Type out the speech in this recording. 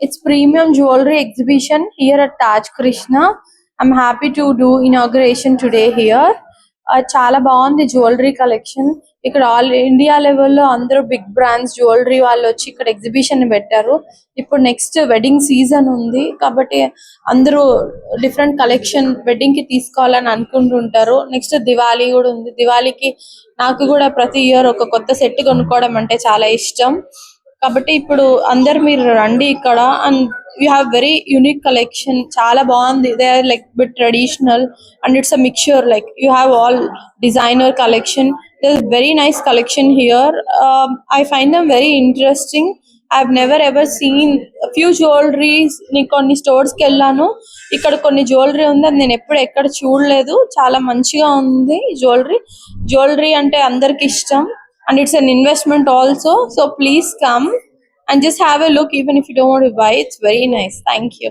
It's premium jewelry exhibition here at Taj Krishna. I'm happy to do inauguration today here. చాలా బాగుంది jewellery collection. ఇక్కడ all India లెవెల్లో అందరూ big brands jewellery వాళ్ళు వచ్చి ఇక్కడ ఎగ్జిబిషన్ పెట్టారు. ఇప్పుడు నెక్స్ట్ వెడ్డింగ్ సీజన్ ఉంది కాబట్టి అందరూ డిఫరెంట్ కలెక్షన్ వెడ్డింగ్ కి తీసుకోవాలని అనుకుంటుంటారు. నెక్స్ట్ దివాళీ కూడా ఉంది. దివాళీకి నాకు కూడా ప్రతి ఇయర్ ఒక కొత్త సెట్ కొనుక్కోవడం అంటే చాలా ఇష్టం. కాబట్టి ఇప్పుడు అందరు మీరు రండి ఇక్కడ. And you have very unique collection. చాలా బాగుంది. They are like bit traditional and it's a mixture. Like you have all designer collection. There is very nice collection here. I find them very interesting. I never ever seen few jewelleries. నేను కొన్ని stores కి వెళ్ళాను, ఇక్కడ కొన్ని jewellery ఉంది, అది నేను ఎప్పుడు ఎక్కడ చూడలేదు. చాలా మంచిగా ఉంది జ్యువెలరీ అంటే అందరికి ఇష్టం. And it's an investment also, so please come and just have a look. Even if you don't want to buy, it's very nice. Thank you.